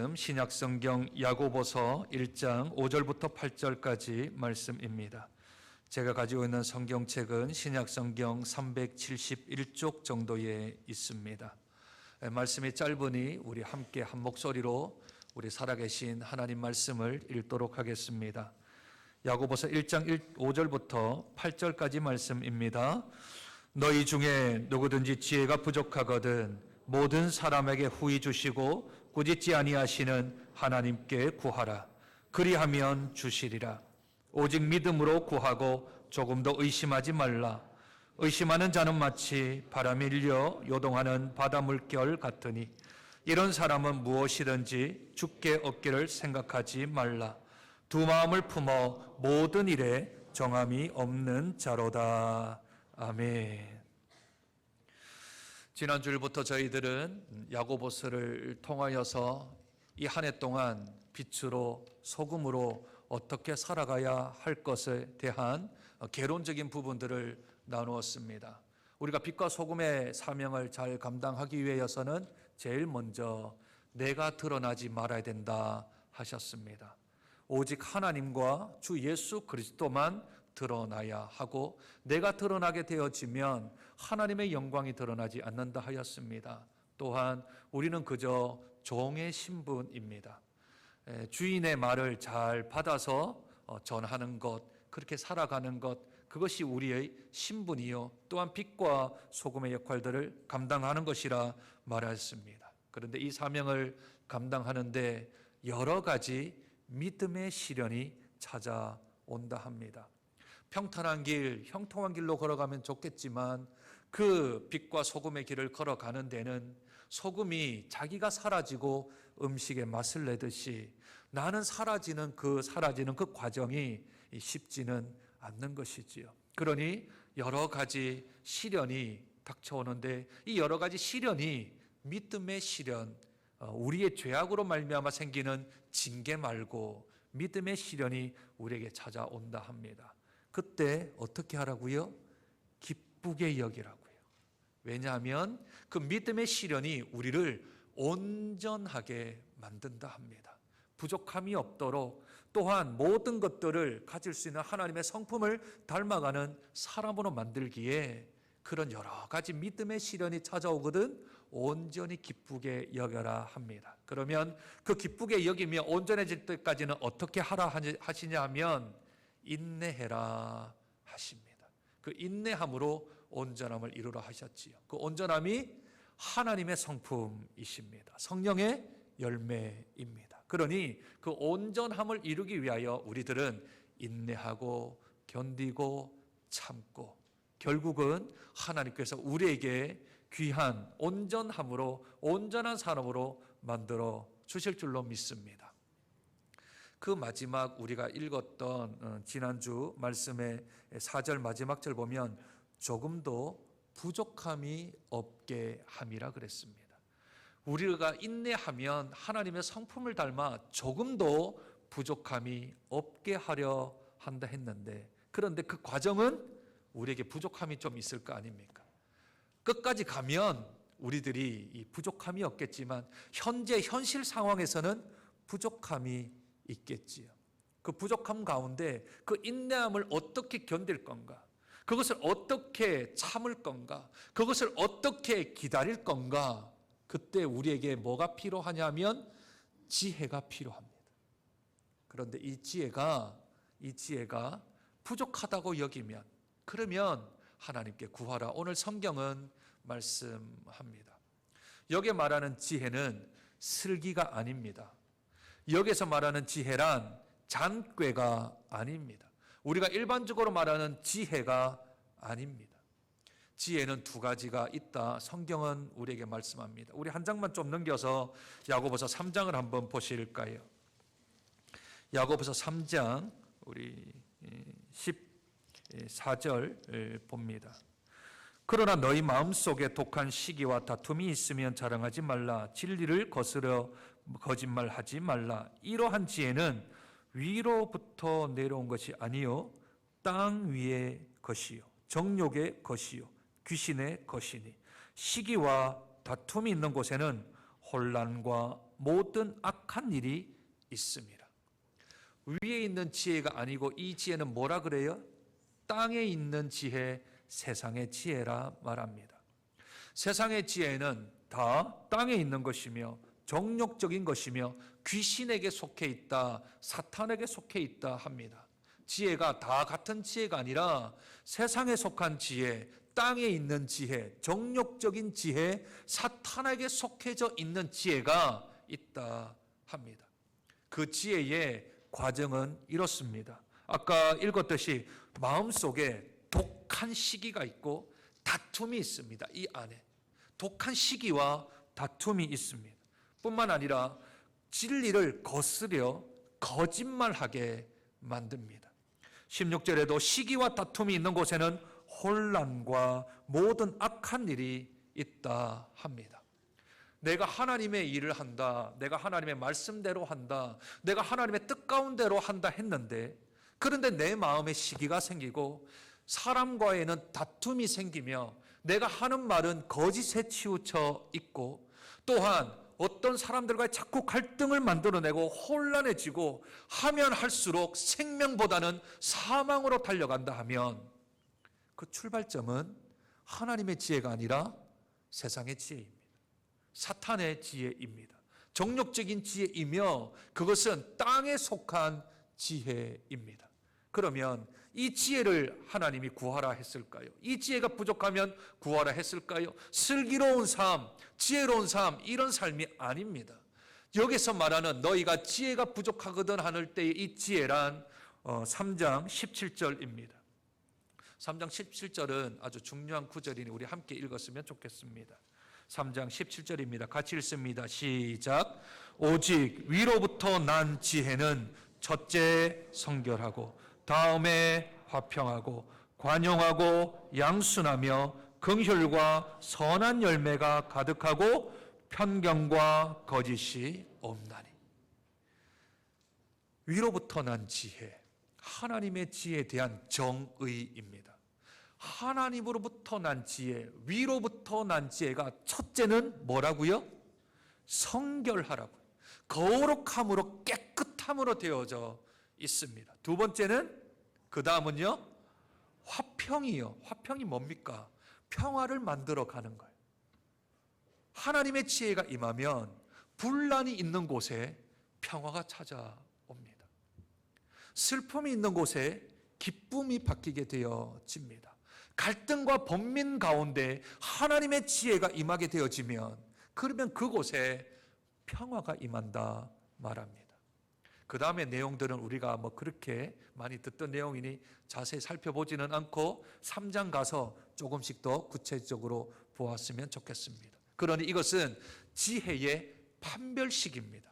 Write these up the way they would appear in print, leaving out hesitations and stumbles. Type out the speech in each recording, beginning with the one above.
신약성경 야고보서 1장 5절부터 8절까지 말씀입니다. 제가 가지고 있는 성경책은 신약성경 371쪽 정도에 있습니다. 말씀이 짧으니 우리 함께 한 목소리로 우리 살아계신 하나님 말씀을 읽도록 하겠습니다. 야고보서 1장 5절부터 8절까지 말씀입니다. 너희 중에 누구든지 지혜가 부족하거든 모든 사람에게 후히 주시고 꾸짖지 아니하시는 하나님께 구하라. 그리하면 주시리라. 오직 믿음으로 구하고 조금도 의심하지 말라. 의심하는 자는 마치 바람에 일려 요동하는 바다 물결 같으니 이런 사람은 무엇이든지 주께 얻기를 생각하지 말라. 두 마음을 품어 모든 일에 정함이 없는 자로다. 아멘. 지난주일부터 저희들은 야고보서를 통하여서 이 한 해 동안 빛으로 소금으로 어떻게 살아가야 할 것에 대한 개론적인 부분들을 나누었습니다. 우리가 빛과 소금의 사명을 잘 감당하기 위해서는 제일 먼저 내가 드러나지 말아야 된다 하셨습니다. 오직 하나님과 주 예수 그리스도만 드러나야 하고 내가 드러나게 되어지면 하나님의 영광이 드러나지 않는다 하였습니다. 또한 우리는 그저 종의 신분입니다. 주인의 말을 잘 받아서 전하는 것, 그렇게 살아가는 것, 그것이 우리의 신분이요 또한 빛과 소금의 역할들을 감당하는 것이라 말했습니다. 그런데 이 사명을 감당하는데 여러 가지 믿음의 시련이 찾아온다 합니다. 평탄한 길, 형통한 길로 걸어가면 좋겠지만 그 빛과 소금의 길을 걸어가는 데는 소금이 자기가 사라지고 음식에 맛을 내듯이 나는 사라지는 그 과정이 쉽지는 않는 것이지요. 그러니 여러 가지 시련이 닥쳐오는데 이 여러 가지 시련이 믿음의 시련, 우리의 죄악으로 말미암아 생기는 징계 말고 믿음의 시련이 우리에게 찾아온다 합니다. 그때 어떻게 하라고요? 기쁘게 여기라고요. 왜냐하면 그 믿음의 시련이 우리를 온전하게 만든다 합니다. 부족함이 없도록 또한 모든 것들을 가질 수 있는 하나님의 성품을 닮아가는 사람으로 만들기에 그런 여러 가지 믿음의 시련이 찾아오거든 온전히 기쁘게 여겨라 합니다. 그러면 그 기쁘게 여기며 온전해질 때까지는 어떻게 하라 하시냐 하면 인내해라 하십니다. 그 인내함으로 온전함을 이루라 하셨지요. 그 온전함이 하나님의 성품이십니다. 성령의 열매입니다. 그러니 그 온전함을 이루기 위하여 우리들은 인내하고 견디고 참고 결국은 하나님께서 우리에게 귀한 온전함으로 온전한 사람으로 만들어 주실 줄로 믿습니다. 그 마지막 우리가 읽었던 지난주 말씀의 4절 마지막 절 보면 조금도 부족함이 없게 함이라 그랬습니다. 우리가 인내하면 하나님의 성품을 닮아 조금도 부족함이 없게 하려 한다 했는데 그런데 그 과정은 우리에게 부족함이 좀 있을 거 아닙니까? 끝까지 가면 우리들이 이 부족함이 없겠지만 현실 상황에서는 부족함이 있겠지요. 그 부족함 가운데 그 인내함을 어떻게 견딜 건가? 그것을 어떻게 참을 건가? 그것을 어떻게 기다릴 건가? 그때 우리에게 뭐가 필요하냐면 지혜가 필요합니다. 그런데 이 지혜가 부족하다고 여기면 그러면 하나님께 구하라. 오늘 성경은 말씀합니다. 여기에 말하는 지혜는 슬기가 아닙니다. 여기서 말하는 지혜란 잔꾀가 아닙니다. 우리가 일반적으로 말하는 지혜가 아닙니다. 지혜는 두 가지가 있다. 성경은 우리에게 말씀합니다. 우리 한 장만 좀 넘겨서 야고보서 3장을 한번 보실까요? 야고보서 3장 우리 14절 봅니다. 그러나 너희 마음속에 독한 시기와 다툼이 있으면 자랑하지 말라. 진리를 거스려 거짓말하지 말라. 이러한 지혜는 위로부터 내려온 것이 아니요 땅 위의 것이요 정욕의 것이요 귀신의 것이니 시기와 다툼이 있는 곳에는 혼란과 모든 악한 일이 있습니다. 위에 있는 지혜가 아니고 이 지혜는 뭐라 그래요? 땅에 있는 지혜, 세상의 지혜라 말합니다. 세상의 지혜는 다 땅에 있는 것이며 정욕적인 것이며 귀신에게 속해 있다, 사탄에게 속해 있다 합니다. 지혜가 다 같은 지혜가 아니라 세상에 속한 지혜, 땅에 있는 지혜, 정욕적인 지혜, 사탄에게 속해져 있는 지혜가 있다 합니다. 그 지혜의 과정은 이렇습니다. 아까 읽었듯이 마음속에 독한 시기가 있고 다툼이 있습니다. 이 안에 독한 시기와 다툼이 있습니다. 뿐만 아니라 진리를 거스려 거짓말하게 만듭니다. 16절에도 시기와 다툼이 있는 곳에는 혼란과 모든 악한 일이 있다 합니다. 내가 하나님의 일을 한다, 내가 하나님의 말씀대로 한다, 내가 하나님의 뜻 가운데로 한다 했는데, 그런데 내 마음에 시기가 생기고 사람과에는 다툼이 생기며 내가 하는 말은 거짓에 치우쳐 있고, 또한 어떤 사람들과의 자꾸 갈등을 만들어내고 혼란해지고 하면 할수록 생명보다는 사망으로 달려간다 하면 그 출발점은 하나님의 지혜가 아니라 세상의 지혜입니다. 사탄의 지혜입니다. 정욕적인 지혜이며 그것은 땅에 속한 지혜입니다. 그러면 이 지혜를 하나님이 구하라 했을까요? 이 지혜가 부족하면 구하라 했을까요? 슬기로운 삶, 지혜로운 삶, 이런 삶이 아닙니다. 여기서 말하는 너희가 지혜가 부족하거든 하는 때의 이 지혜란 3장 17절입니다. 3장 17절은 아주 중요한 구절이니 우리 함께 읽었으면 좋겠습니다. 3장 17절입니다. 같이 읽습니다. 시작. 오직 위로부터 난 지혜는 첫째 성결하고 다음에 화평하고 관용하고 양순하며 긍휼과 선한 열매가 가득하고 편견과 거짓이 없나니. 위로부터 난 지혜, 하나님의 지혜에 대한 정의입니다. 하나님으로부터 난 지혜, 위로부터 난 지혜가 첫째는 뭐라고요? 성결하라고, 거룩함으로 깨끗함으로 되어져 있습니다. 두 번째는, 그 다음은요, 화평이요. 화평이 뭡니까? 평화를 만들어 가는 거예요. 하나님의 지혜가 임하면 분란이 있는 곳에 평화가 찾아옵니다. 슬픔이 있는 곳에 기쁨이 바뀌게 되어집니다. 갈등과 번민 가운데 하나님의 지혜가 임하게 되어지면, 그러면 그곳에 평화가 임한다 말합니다. 그 다음에 내용들은 우리가 그렇게 많이 듣던 내용이니 자세히 살펴보지는 않고 3장 가서 조금씩 더 구체적으로 보았으면 좋겠습니다. 그러니 이것은 지혜의 판별식입니다.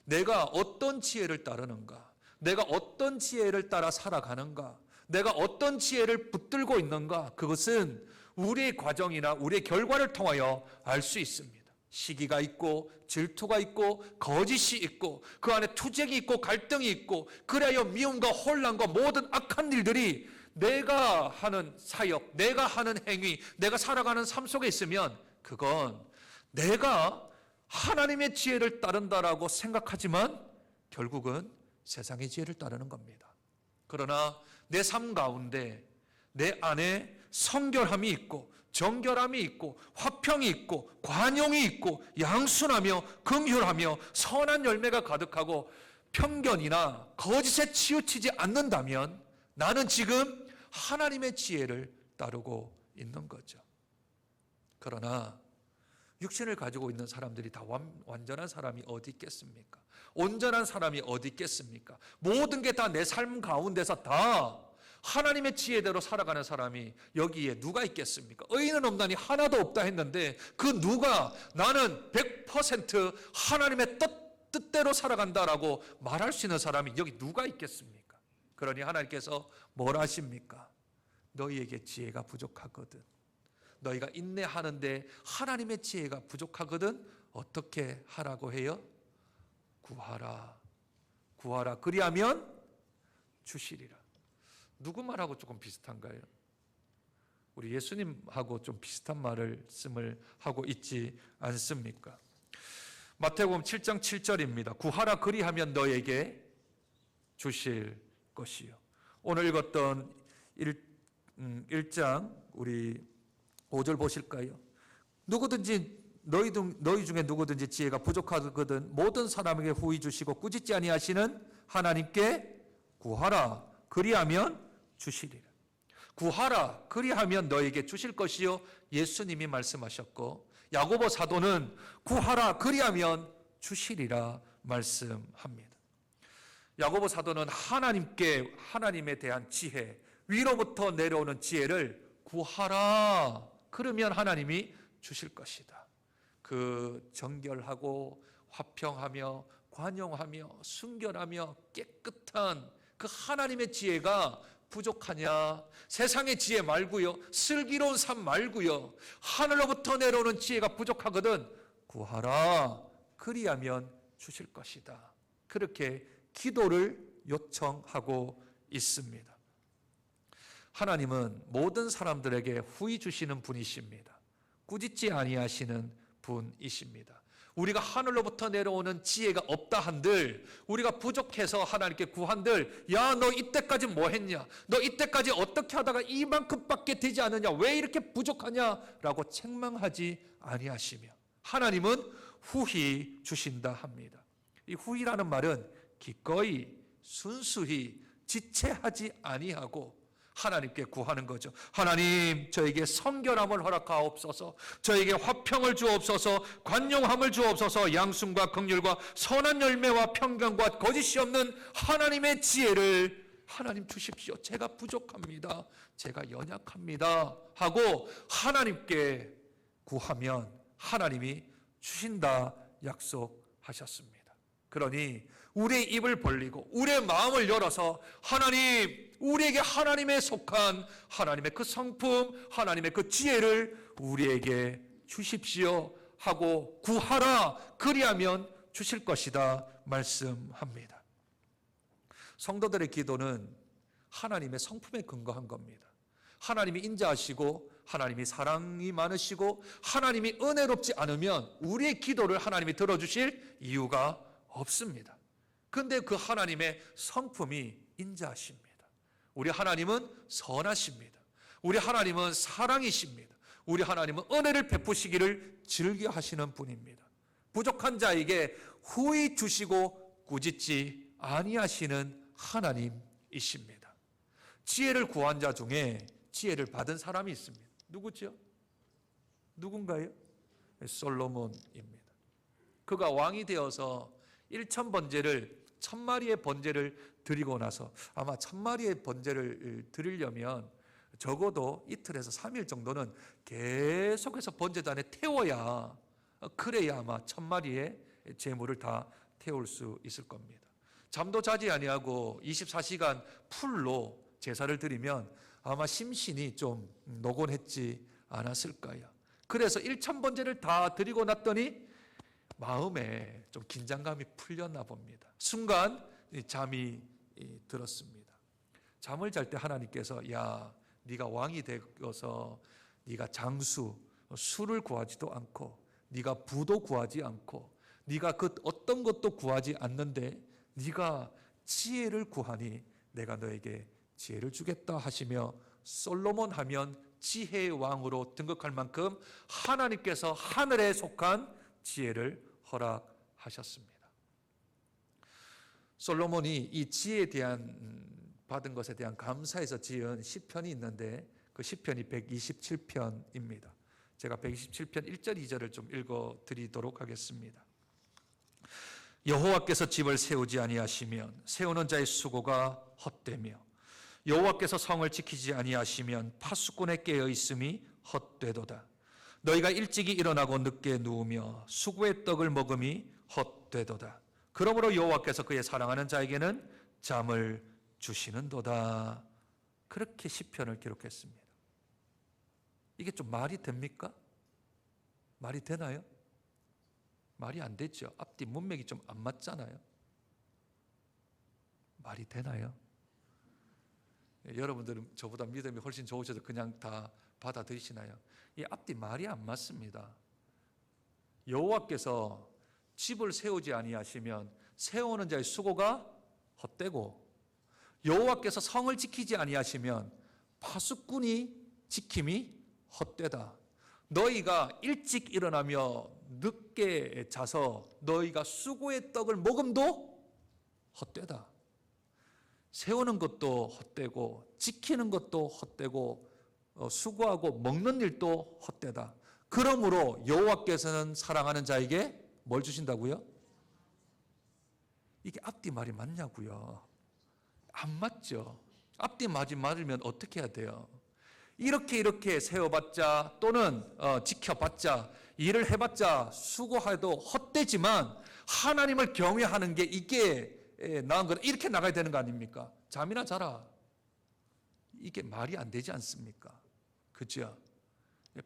내가 어떤 지혜를 따르는가, 내가 어떤 지혜를 따라 살아가는가, 내가 어떤 지혜를 붙들고 있는가, 그것은 우리의 과정이나 우리의 결과를 통하여 알 수 있습니다. 시기가 있고 질투가 있고 거짓이 있고 그 안에 투쟁이 있고 갈등이 있고, 그래야 미움과 혼란과 모든 악한 일들이 내가 하는 사역, 내가 하는 행위, 내가 살아가는 삶 속에 있으면 그건 내가 하나님의 지혜를 따른다라고 생각하지만 결국은 세상의 지혜를 따르는 겁니다. 그러나 내 삶 가운데 내 안에 성결함이 있고 정결함이 있고 화평이 있고 관용이 있고 양순하며 긍휼하며 선한 열매가 가득하고 편견이나 거짓에 치우치지 않는다면 나는 지금 하나님의 지혜를 따르고 있는 거죠. 그러나 육신을 가지고 있는 사람들이 다 완전한 사람이 어디 있겠습니까? 온전한 사람이 어디 있겠습니까? 모든 게 다 내 삶 가운데서 다 하나님의 지혜대로 살아가는 사람이 여기에 누가 있겠습니까? 의인은 없나니 하나도 없다 했는데 그 누가 나는 100% 하나님의 뜻대로 살아간다라고 말할 수 있는 사람이 여기 누가 있겠습니까? 그러니 하나님께서 뭘 하십니까? 너희에게 지혜가 부족하거든, 너희가 인내하는데 하나님의 지혜가 부족하거든 어떻게 하라고 해요? 구하라, 구하라, 그리하면 주시리라. 누구 말하고 조금 비슷한가요? 우리 예수님하고 좀 비슷한 말씀을 하고 있지 않습니까? 마태복음 7장 7절입니다. 구하라 그리하면 너에게 주실 것이요. 오늘 읽었던 1장 우리 5절 보실까요? 누구든지 너희 중에 누구든지 지혜가 부족하거든 모든 사람에게 후히 주시고 꾸짖지 아니하시는 하나님께 구하라 그리하면 주시리라. 구하라 그리하면 너에게 주실 것이요, 예수님이 말씀하셨고, 야고보 사도는 구하라 그리하면 주시리라 말씀합니다. 야고보 사도는 하나님에 대한 지혜, 위로부터 내려오는 지혜를 구하라 그러면 하나님이 주실 것이다. 그 정결하고 화평하며 관용하며 순결하며 깨끗한 그 하나님의 지혜가 부족하냐? 세상의 지혜 말고요, 슬기로운 삶 말고요, 하늘로부터 내려오는 지혜가 부족하거든 구하라 그리하면 주실 것이다. 그렇게 기도를 요청하고 있습니다. 하나님은 모든 사람들에게 후히 주시는 분이십니다. 꾸짖지 아니하시는 분이십니다. 우리가 하늘로부터 내려오는 지혜가 없다 한들, 우리가 부족해서 하나님께 구한들, 야, 너 이때까지 뭐 했냐? 너 이때까지 어떻게 하다가 이만큼밖에 되지 않느냐? 왜 이렇게 부족하냐? 라고 책망하지 아니하시며 하나님은 후히 주신다 합니다. 이 후히라는 말은 기꺼이 순수히 지체하지 아니하고 하나님께 구하는 거죠. 하나님, 저에게 성결함을 허락하옵소서, 저에게 화평을 주옵소서, 관용함을 주옵소서, 양순과 긍휼과 선한 열매와 평강과 거짓이 없는 하나님의 지혜를 하나님 주십시오. 제가 부족합니다. 제가 연약합니다. 하고 하나님께 구하면 하나님이 주신다 약속하셨습니다. 그러니 우리의 입을 벌리고 우리의 마음을 열어서 하나님, 우리에게 하나님의 속한 하나님의 그 성품, 하나님의 그 지혜를 우리에게 주십시오 하고 구하라 그리하면 주실 것이다 말씀합니다. 성도들의 기도는 하나님의 성품에 근거한 겁니다. 하나님이 인자하시고 하나님이 사랑이 많으시고 하나님이 은혜롭지 않으면 우리의 기도를 하나님이 들어주실 이유가 없습니다. 그런데 그 하나님의 성품이 인자하십니다. 우리 하나님은 선하십니다. 우리 하나님은 사랑이십니다. 우리 하나님은 은혜를 베푸시기를 즐겨하시는 분입니다. 부족한 자에게 후히 주시고 꾸짖지 아니하시는 하나님이십니다. 지혜를 구한 자 중에 지혜를 받은 사람이 있습니다. 누구죠? 누군가요? 솔로몬입니다. 그가 왕이 되어서 1000마리의 번제를 드리고 나서 아마 1000마리의 번제를 드리려면 적어도 이틀에서 3일 정도는 계속해서 번제단에 태워야, 그래야 아마 1000마리의 제물을 다 태울 수 있을 겁니다. 잠도 자지 아니하고 24시간 풀로 제사를 드리면 아마 심신이 좀 노곤했지 않았을까요? 그래서 1000번제를 다 드리고 났더니 마음에 좀 긴장감이 풀렸나 봅니다. 순간 잠이 들었습니다. 잠을 잘 때 하나님께서 야, 네가 왕이 되어서 네가 장수, 술을 구하지도 않고 네가 부도 구하지 않고 네가 그 어떤 것도 구하지 않는데 네가 지혜를 구하니 내가 너에게 지혜를 주겠다 하시며 솔로몬 하면 지혜의 왕으로 등극할 만큼 하나님께서 하늘에 속한 지혜를 허락하셨습니다. 솔로몬이 이 지혜에 대한 받은 것에 대한 감사에서 지은 시편이 있는데 그 시편이 127편입니다. 제가 127편 1절 2절을 좀 읽어 드리도록 하겠습니다. 여호와께서 집을 세우지 아니하시면 세우는 자의 수고가 헛되며 여호와께서 성을 지키지 아니하시면 파수꾼의 깨어 있음이 헛되도다. 너희가 일찍이 일어나고 늦게 누우며 수고의 떡을 먹음이 헛되도다. 그러므로 여호와께서 그의 사랑하는 자에게는 잠을 주시는도다. 그렇게 시편을 기록했습니다. 이게 좀 말이 됩니까? 말이 되나요? 말이 안 되죠. 앞뒤 문맥이 좀 안 맞잖아요. 말이 되나요? 여러분들은 저보다 믿음이 훨씬 좋으셔서 그냥 다 받아들이시나요? 이 앞뒤 말이 안 맞습니다. 여호와께서 집을 세우지 아니하시면 세우는 자의 수고가 헛되고 여호와께서 성을 지키지 아니하시면 파수꾼이 지킴이 헛되다. 너희가 일찍 일어나며 늦게 자서 너희가 수고의 떡을 먹음도 헛되다. 세우는 것도 헛되고 지키는 것도 헛되고 수고하고 먹는 일도 헛되다. 그러므로 여호와께서는 사랑하는 자에게 뭘 주신다고요? 이게 앞뒤 말이 맞냐고요? 안 맞죠. 앞뒤 말이 맞으면 어떻게 해야 돼요? 이렇게 세워봤자 또는 지켜봤자 일을 해봤자 수고해도 헛되지만 하나님을 경외하는 게 이게 나은 거다. 이렇게 나가야 되는 거 아닙니까? 잠이나 자라. 이게 말이 안 되지 않습니까? 그죠?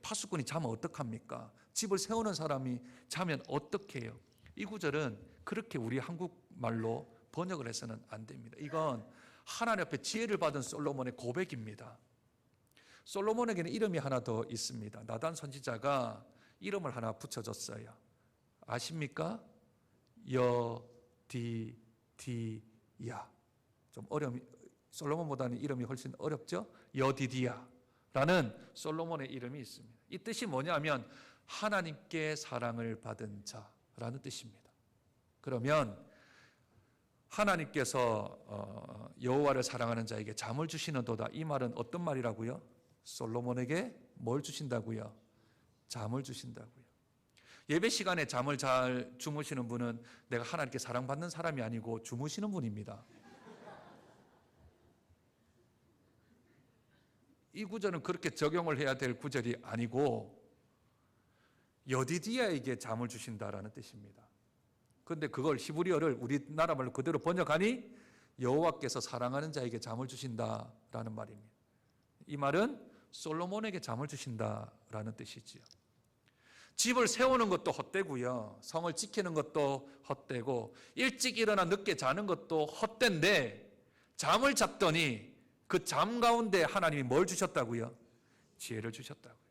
파수꾼이 자면 어떡합니까? 집을 세우는 사람이 자면 어떡해요? 이 구절은 그렇게 우리 한국말로 번역을 해서는 안 됩니다. 이건 하나님 앞에 지혜를 받은 솔로몬의 고백입니다. 솔로몬에게는 이름이 하나 더 있습니다. 나단 선지자가 이름을 하나 붙여줬어요. 아십니까? 여디디야. 좀 솔로몬보다는 이름이 훨씬 어렵죠? 여디디야라는 솔로몬의 이름이 있습니다. 이 뜻이 뭐냐면 하나님께 사랑을 받은 자라는 뜻입니다. 그러면 하나님께서 여호와를 사랑하는 자에게 잠을 주시는도다. 이 말은 어떤 말이라고요? 솔로몬에게 뭘 주신다고요? 잠을 주신다고요. 예배 시간에 잠을 잘 주무시는 분은 내가 하나님께 사랑받는 사람이 아니고 주무시는 분입니다. 이 구절은 그렇게 적용을 해야 될 구절이 아니고 여디디야에게 잠을 주신다라는 뜻입니다. 그런데 그걸 히브리어를 우리나라 말로 그대로 번역하니 여호와께서 사랑하는 자에게 잠을 주신다라는 말입니다. 이 말은 솔로몬에게 잠을 주신다라는 뜻이지요. 집을 세우는 것도 헛되고요. 성을 지키는 것도 헛되고 일찍 일어나 늦게 자는 것도 헛된데 잠을 잤더니 그 잠 가운데 하나님이 뭘 주셨다고요? 지혜를 주셨다고요.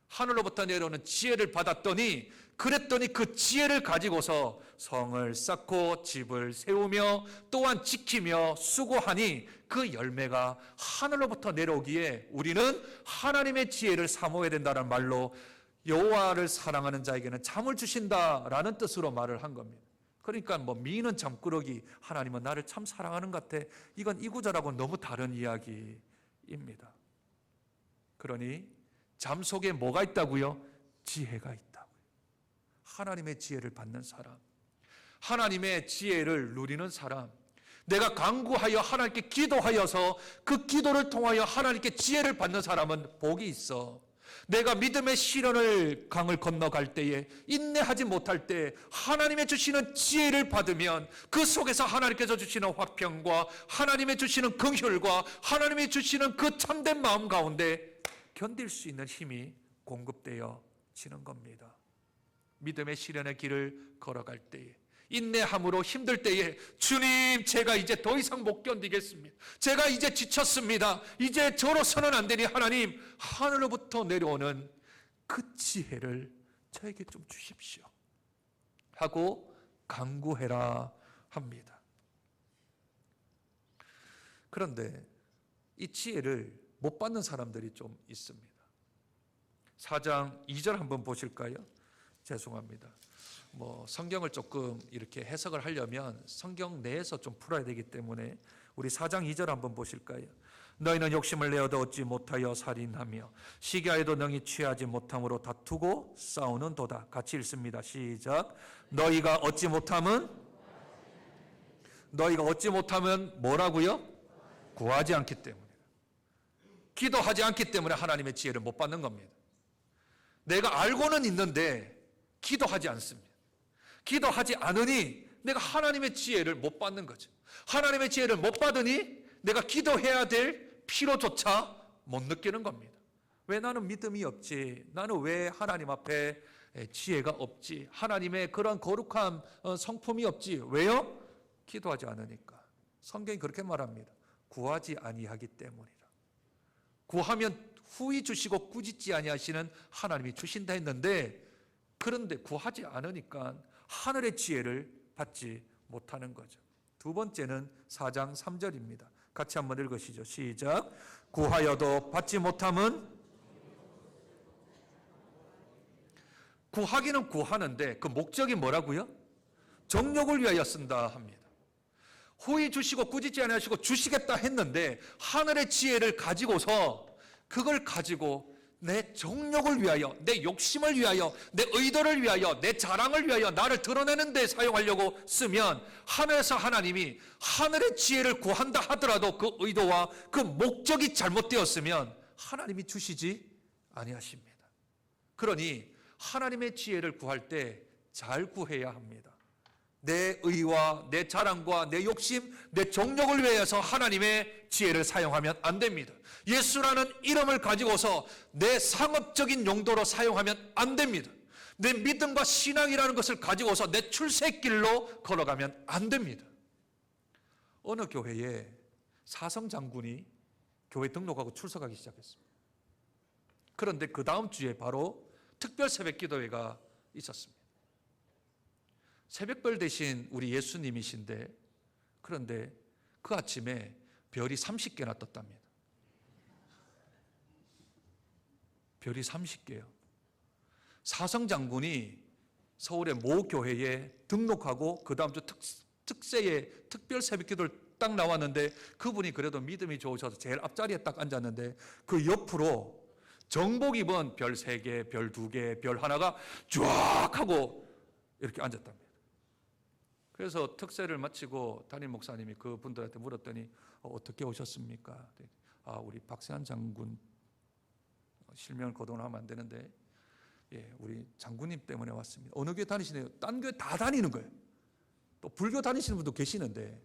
하늘로부터 내려오는 지혜를 받았더니 그랬더니 그 지혜를 가지고서 성을 쌓고 집을 세우며 또한 지키며 수고하니 그 열매가 하늘로부터 내려오기에 우리는 하나님의 지혜를 사모해야 된다는 말로 여호와를 사랑하는 자에게는 잠을 주신다라는 뜻으로 말을 한 겁니다. 그러니까 미는 잠꾸러기 하나님은 나를 참 사랑하는 것 같아. 이건 이 구절하고는 너무 다른 이야기입니다. 그러니 잠 속에 뭐가 있다고요? 지혜가 있다고요. 하나님의 지혜를 받는 사람, 하나님의 지혜를 누리는 사람, 내가 간구하여 하나님께 기도하여서 그 기도를 통하여 하나님께 지혜를 받는 사람은 복이 있어. 내가 믿음의 시련을 강을 건너갈 때에 인내하지 못할 때 하나님의 주시는 지혜를 받으면 그 속에서 하나님께서 주시는 화평과 하나님의 주시는 긍휼과 하나님의 주시는 그 참된 마음 가운데 견딜 수 있는 힘이 공급되어지는 겁니다. 믿음의 시련의 길을 걸어갈 때에 인내함으로 힘들 때에 주님 제가 이제 더 이상 못 견디겠습니다. 제가 이제 지쳤습니다. 이제 저로서는 안 되니 하나님 하늘로부터 내려오는 그 지혜를 저에게 좀 주십시오 하고 간구해라 합니다. 그런데 이 지혜를 못 받는 사람들이 좀 있습니다. 4장 2절 한번 보실까요? 죄송합니다. 성경을 조금 이렇게 해석을 하려면 성경 내에서 좀 풀어야 되기 때문에 우리 4장 2절 한번 보실까요? 너희는 욕심을 내어도 얻지 못하여 살인하며 시기하여도 능히 취하지 못함으로 다투고 싸우는 도다. 같이 읽습니다. 시작. 너희가 얻지 못함은 뭐라고요? 구하지 않기 때문에. 기도하지 않기 때문에 하나님의 지혜를 못 받는 겁니다. 내가 알고는 있는데 기도하지 않습니다. 기도하지 않으니 내가 하나님의 지혜를 못 받는 거죠. 하나님의 지혜를 못 받으니 내가 기도해야 될 필요조차 못 느끼는 겁니다. 왜 나는 믿음이 없지? 나는 왜 하나님 앞에 지혜가 없지? 하나님의 그런 거룩한 성품이 없지? 왜요? 기도하지 않으니까. 성경이 그렇게 말합니다. 구하지 아니하기 때문이라. 구하면 후히 주시고 꾸짖지 아니하시는 하나님이 주신다 했는데 그런데 구하지 않으니까 하늘의 지혜를 받지 못하는 거죠. 두 번째는 4장 3절입니다. 같이 한번 읽으시죠. 시작. 구하여도 받지 못함은, 구하기는 구하는데 그 목적이 뭐라고요? 정욕을 위하여 쓴다 합니다. 후히 주시고 꾸짖지 아니하시고 주시겠다 했는데 하늘의 지혜를 가지고서 그걸 가지고 내 정욕을 위하여, 내 욕심을 위하여, 내 의도를 위하여, 내 자랑을 위하여 나를 드러내는 데 사용하려고 쓰면 하늘에서 하나님이 하늘의 지혜를 구한다 하더라도 그 의도와 그 목적이 잘못되었으면 하나님이 주시지 아니하십니다. 그러니 하나님의 지혜를 구할 때 잘 구해야 합니다. 내 의와 내 자랑과 내 욕심, 내 정욕을 위해서 하나님의 지혜를 사용하면 안 됩니다. 예수라는 이름을 가지고서 내 상업적인 용도로 사용하면 안 됩니다. 내 믿음과 신앙이라는 것을 가지고서 내 출세길로 걸어가면 안 됩니다. 어느 교회에 사성 장군이 교회 등록하고 출석하기 시작했습니다. 그런데 그 다음 주에 바로 특별 새벽 기도회가 있었습니다. 새벽별 대신 우리 예수님이신데, 그런데 그 아침에 별이 30개나 떴답니다. 별이 30개요. 사성 장군이 서울의 모 교회에 등록하고 그 다음 주 특세에 특별 새벽 기도를 딱 나왔는데, 그분이 그래도 믿음이 좋으셔서 제일 앞자리에 딱 앉았는데 그 옆으로 정복 입은 별 3개, 별 2개, 별 하나가 쫙 하고 이렇게 앉았답니다. 그래서 특세를 마치고 담임 목사님이 그 분들한테 물었더니 어떻게 오셨습니까? 우리 박세한 장군 실명을 거론하면 안 되는데, 우리 장군님 때문에 왔습니다. 어느 교회 다니시네요? 딴 교회 다 다니는 거예요. 또 불교 다니시는 분도 계시는데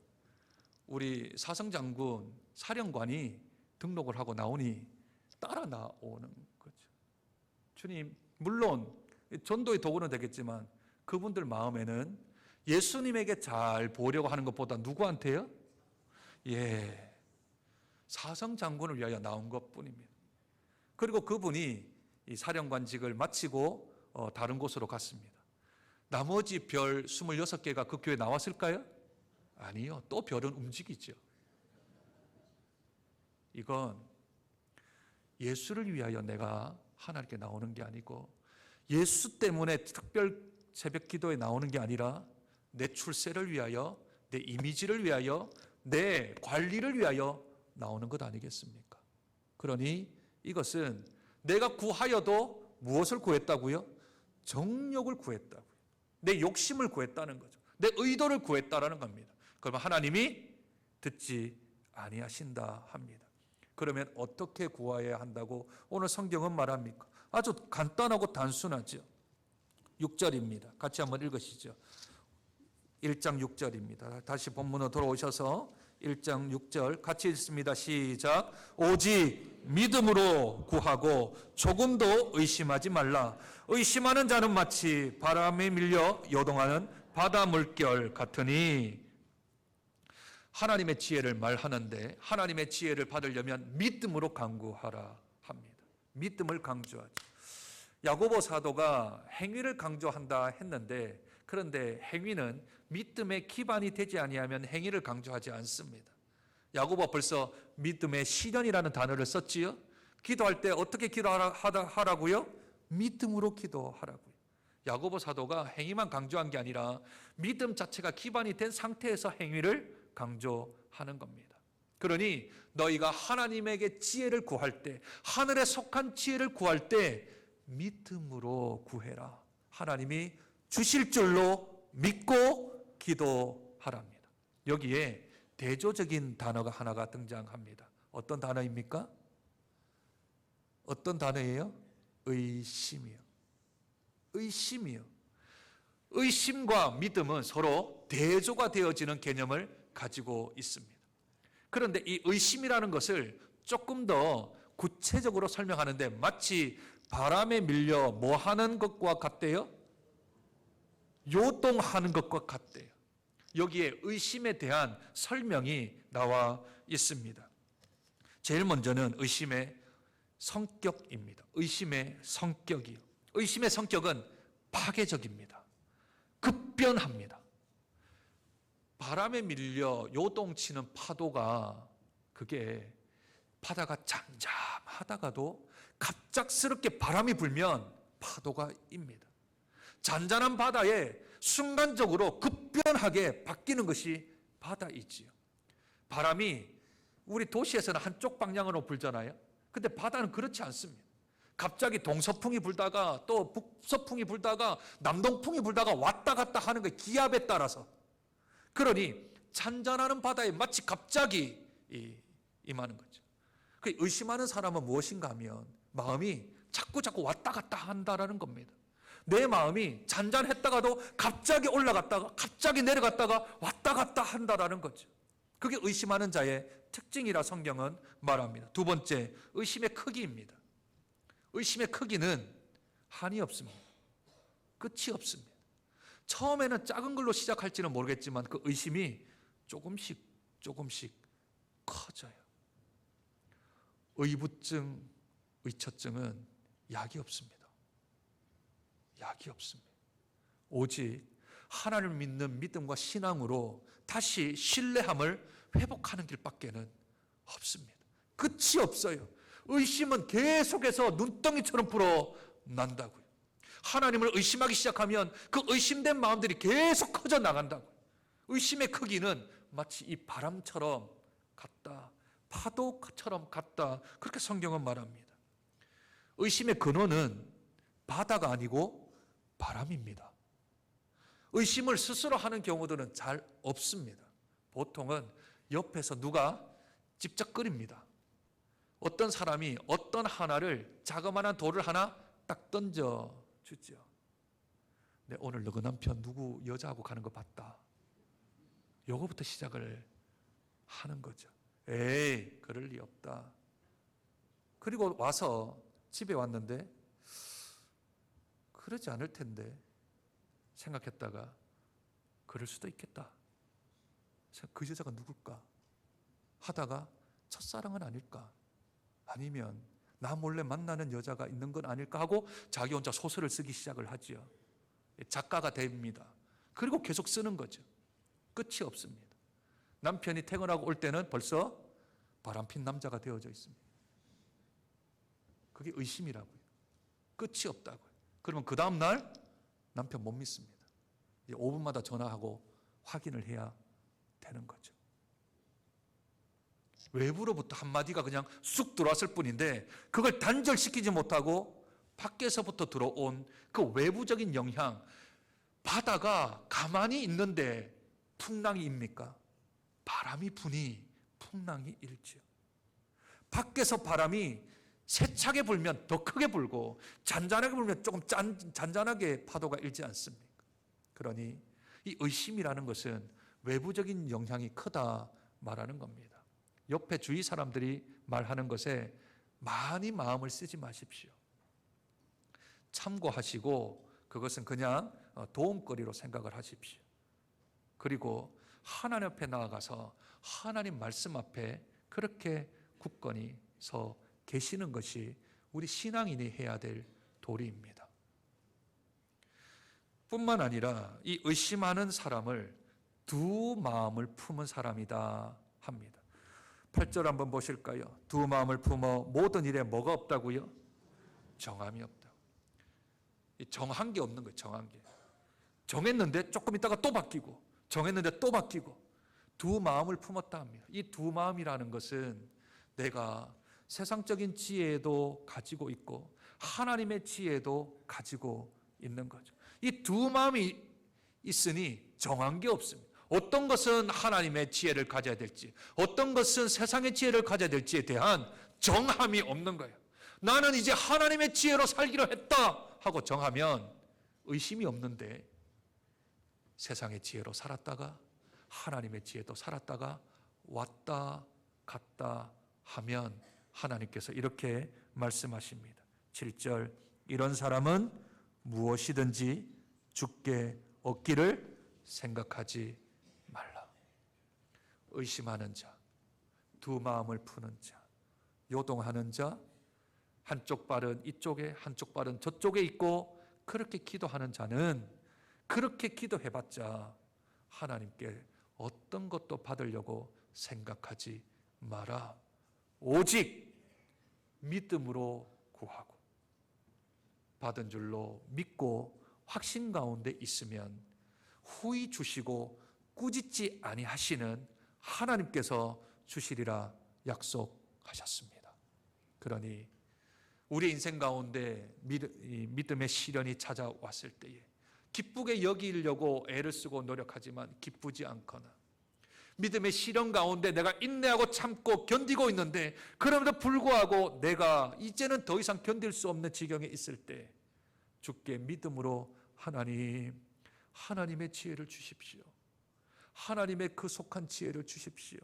우리 사성 장군 사령관이 등록을 하고 나오니 따라 나오는 거죠. 주님, 물론 전도의 도구는 되겠지만 그분들 마음에는 예수님에게 잘 보려고 하는 것보다 누구한테요? 사성 장군을 위하여 나온 것뿐입니다. 그리고 그분이 이 사령관직을 마치고 다른 곳으로 갔습니다. 나머지 별 26개가 그 교회에 나왔을까요? 아니요. 또 별은 움직이죠. 이건 예수를 위하여 내가 하나님께 나오는 게 아니고, 예수 때문에 특별 새벽 기도에 나오는 게 아니라 내 출세를 위하여, 내 이미지를 위하여, 내 관리를 위하여 나오는 것 아니겠습니까? 그러니 이것은 내가 구하여도 무엇을 구했다고요? 정욕을 구했다고요. 내 욕심을 구했다는 거죠. 내 의도를 구했다라는 겁니다. 그러면 하나님이 듣지 아니하신다 합니다. 그러면 어떻게 구하여야 한다고 오늘 성경은 말합니까? 아주 간단하고 단순하죠. 6절입니다. 같이 한번 읽으시죠. 1장 6절입니다. 다시 본문으로 돌아오셔서 1장 6절 같이 읽습니다. 시작. 오직 믿음으로 구하고 조금도 의심하지 말라. 의심하는 자는 마치 바람에 밀려 요동하는 바다 물결 같으니. 하나님의 지혜를 말하는데 하나님의 지혜를 받으려면 믿음으로 강구하라 합니다. 믿음을 강조하죠. 야고보 사도가 행위를 강조한다 했는데, 그런데 행위는 믿음의 기반이 되지 아니하면 행위를 강조하지 않습니다. 야고보가 벌써 믿음의 실현이라는 단어를 썼지요. 기도할 때 어떻게 기도하라고요? 믿음으로 기도하라고요. 야고보 사도가 행위만 강조한 게 아니라 믿음 자체가 기반이 된 상태에서 행위를 강조하는 겁니다. 그러니 너희가 하나님에게 지혜를 구할 때, 하늘에 속한 지혜를 구할 때 믿음으로 구해라. 하나님이 주실 줄로 믿고 기도하랍니다. 여기에 대조적인 단어가 하나가 등장합니다. 어떤 단어입니까? 어떤 단어예요? 의심이요. 의심이요. 의심과 믿음은 서로 대조가 되어지는 개념을 가지고 있습니다. 그런데 이 의심이라는 것을 조금 더 구체적으로 설명하는데 마치 바람에 밀려 뭐 하는 것과 같대요? 요동하는 것과 같대요. 여기에 의심에 대한 설명이 나와 있습니다. 제일 먼저는 의심의 성격입니다. 의심의 성격이요. 의심의 성격은 파괴적입니다. 급변합니다. 바람에 밀려 요동치는 파도가 그게 바다가 잠잠하다가도 갑작스럽게 바람이 불면 파도가 입니다. 잔잔한 바다에 순간적으로 급변하게 바뀌는 것이 바다이지요. 바람이 우리 도시에서는 한쪽 방향으로 불잖아요. 근데 바다는 그렇지 않습니다. 갑자기 동서풍이 불다가 또 북서풍이 불다가 남동풍이 불다가 왔다 갔다 하는 거 기압에 따라서. 그러니 잔잔하는 바다에 마치 갑자기 임하는 거죠. 그 의심하는 사람은 무엇인가 하면 마음이 자꾸 왔다 갔다 한다라는 겁니다. 내 마음이 잔잔했다가도 갑자기 올라갔다가 갑자기 내려갔다가 왔다 갔다 한다라는 거죠. 그게 의심하는 자의 특징이라 성경은 말합니다. 두 번째, 의심의 크기입니다. 의심의 크기는 한이 없습니다. 끝이 없습니다. 처음에는 작은 걸로 시작할지는 모르겠지만 그 의심이 조금씩 커져요. 의부증, 의처증은 약이 없습니다. 약이 없습니다. 오직 하나님을 믿는 믿음과 신앙으로 다시 신뢰함을 회복하는 길밖에는 없습니다. 끝이 없어요. 의심은 계속해서 눈덩이처럼 불어난다고요. 하나님을 의심하기 시작하면 그 의심된 마음들이 계속 커져 나간다고요. 의심의 크기는 마치 이 바람처럼 같다, 파도처럼 같다, 그렇게 성경은 말합니다. 의심의 근원은 바다가 아니고 바람입니다. 의심을 스스로 하는 경우들은 잘 없습니다. 보통은 옆에서 누가 찝쩍거립니다. 어떤 사람이 어떤 하나를 자그마한 돌을 하나 딱 던져주죠. 네, 오늘 너 남편 누구 여자하고 가는 거 봤다. 요거부터 시작을 하는 거죠. 에이, 그럴 리 없다. 그리고 와서 집에 왔는데 그러지 않을 텐데 생각했다가 그럴 수도 있겠다. 그 여자가 누굴까? 하다가 첫사랑은 아닐까? 아니면 나 몰래 만나는 여자가 있는 건 아닐까 하고 자기 혼자 소설을 쓰기 시작을 하죠. 작가가 됩니다. 그리고 계속 쓰는 거죠. 끝이 없습니다. 남편이 퇴근하고 올 때는 벌써 바람핀 남자가 되어져 있습니다. 그게 의심이라고요. 끝이 없다고요. 그러면 그 다음 날 남편 못 믿습니다. 5분마다 전화하고 확인을 해야 되는 거죠. 외부로부터 한마디가 그냥 쑥 들어왔을 뿐인데 그걸 단절시키지 못하고 밖에서부터 들어온 그 외부적인 영향, 바다가 가만히 있는데 풍랑이 입니까? 바람이 부니 풍랑이 일죠. 밖에서 바람이 세차게 불면 더 크게 불고 잔잔하게 불면 조금 잔잔하게 파도가 일지 않습니까? 그러니 이 의심이라는 것은 외부적인 영향이 크다 말하는 겁니다. 옆에 주위 사람들이 말하는 것에 많이 마음을 쓰지 마십시오. 참고하시고 그것은 그냥 도움거리로 생각을 하십시오. 그리고 하나님 앞에 나아가서 하나님 말씀 앞에 그렇게 굳건히 서 계시는 것이 우리 신앙인이 해야 될 도리입니다. 뿐만 아니라 이 의심하는 사람을 두 마음을 품은 사람이다 합니다. 8절 한번 보실까요? 두 마음을 품어 모든 일에 뭐가 없다고요? 정함이 없다. 정한 게 없는 거예요. 정한 게. 정했는데 조금 있다가 또 바뀌고 정했는데 또 바뀌고 두 마음을 품었다 합니다. 이 두 마음이라는 것은 내가 세상적인 지혜도 가지고 있고 하나님의 지혜도 가지고 있는 거죠. 이 두 마음이 있으니 정한 게 없습니다. 어떤 것은 하나님의 지혜를 가져야 될지 어떤 것은 세상의 지혜를 가져야 될지에 대한 정함이 없는 거예요. 나는 이제 하나님의 지혜로 살기로 했다 하고 정하면 의심이 없는데 세상의 지혜로 살았다가 하나님의 지혜도 살았다가 왔다 갔다 하면 하나님께서 이렇게 말씀하십니다. 7절 이런 사람은 무엇이든지 주께 얻기를 생각하지 말라. 의심하는 자, 두 마음을 푸는 자, 요동하는 자, 한쪽 발은 이쪽에 한쪽 발은 저쪽에 있고 그렇게 기도하는 자는 그렇게 기도해봤자 하나님께 어떤 것도 받으려고 생각하지 마라. 오직 믿음으로 구하고 받은 줄로 믿고 확신 가운데 있으면 후히 주시고 꾸짖지 아니하시는 하나님께서 주시리라 약속하셨습니다. 그러니 우리 인생 가운데 믿음의 시련이 찾아왔을 때에 기쁘게 여기려고 애를 쓰고 노력하지만 기쁘지 않거나, 믿음의 시련 가운데 내가 인내하고 참고 견디고 있는데 그럼에도 불구하고 내가 이제는 더 이상 견딜 수 없는 지경에 있을 때 주께 믿음으로 하나님의 지혜를 주십시오. 하나님의 그 속한 지혜를 주십시오.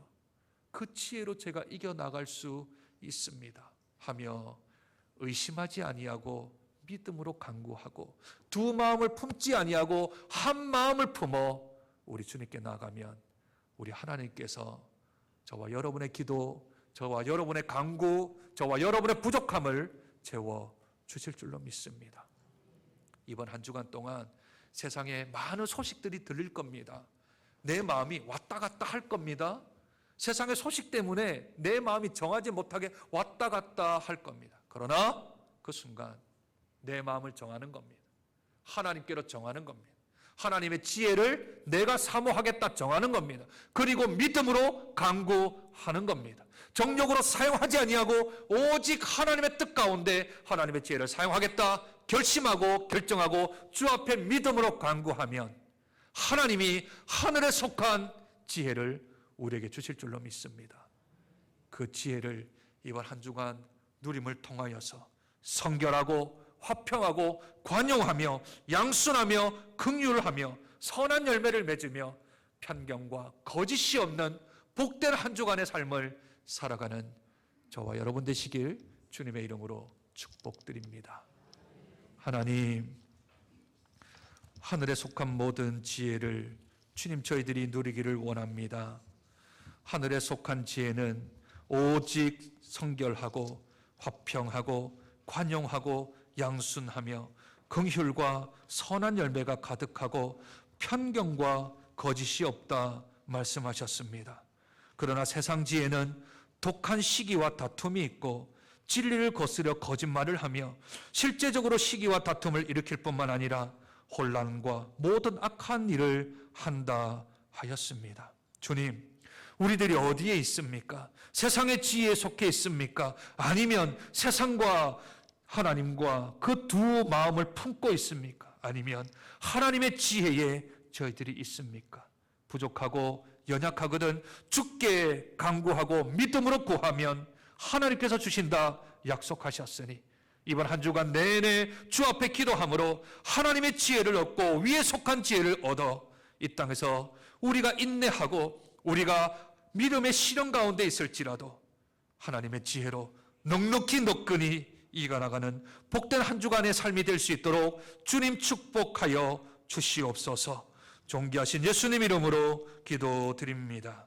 그 지혜로 제가 이겨나갈 수 있습니다 하며 의심하지 아니하고 믿음으로 간구하고 두 마음을 품지 아니하고 한 마음을 품어 우리 주님께 나가면 우리 하나님께서 저와 여러분의 기도, 저와 여러분의 간구, 저와 여러분의 부족함을 채워 주실 줄로 믿습니다. 이번 한 주간 동안 세상에 많은 소식들이 들릴 겁니다. 내 마음이 왔다 갔다 할 겁니다. 세상의 소식 때문에 내 마음이 정하지 못하게 왔다 갔다 할 겁니다. 그러나 그 순간 내 마음을 정하는 겁니다. 하나님께로 정하는 겁니다. 하나님의 지혜를 내가 사모하겠다 정하는 겁니다. 그리고 믿음으로 간구하는 겁니다. 정욕으로 사용하지 아니하고 오직 하나님의 뜻 가운데 하나님의 지혜를 사용하겠다 결심하고 결정하고 주 앞에 믿음으로 간구하면 하나님이 하늘에 속한 지혜를 우리에게 주실 줄로 믿습니다. 그 지혜를 이번 한 주간 누림을 통하여서 성결하고 화평하고 관용하며 양순하며 긍휼하며 선한 열매를 맺으며 편견과 거짓이 없는 복된 한 주간의 삶을 살아가는 저와 여러분 되시길 주님의 이름으로 축복드립니다. 하나님, 하늘에 속한 모든 지혜를 주님 저희들이 누리기를 원합니다. 하늘에 속한 지혜는 오직 성결하고 화평하고 관용하고 양순하며 긍휼과 선한 열매가 가득하고 편견과 거짓이 없다 말씀하셨습니다. 그러나 세상 지혜는 독한 시기와 다툼이 있고 진리를 거스려 거짓말을 하며 실제적으로 시기와 다툼을 일으킬 뿐만 아니라 혼란과 모든 악한 일을 한다 하였습니다. 주님, 우리들이 어디에 있습니까? 세상의 지혜에 속해 있습니까? 아니면 세상과 하나님과 그 두 마음을 품고 있습니까? 아니면 하나님의 지혜에 저희들이 있습니까? 부족하고 연약하거든 주께 간구하고 믿음으로 구하면 하나님께서 주신다 약속하셨으니 이번 한 주간 내내 주 앞에 기도함으로 하나님의 지혜를 얻고 위에 속한 지혜를 얻어 이 땅에서 우리가 인내하고 우리가 믿음의 시련 가운데 있을지라도 하나님의 지혜로 넉넉히 너끈히 이겨나가는 복된 한 주간의 삶이 될 수 있도록 주님 축복하여 주시옵소서. 존귀하신 예수님 이름으로 기도드립니다.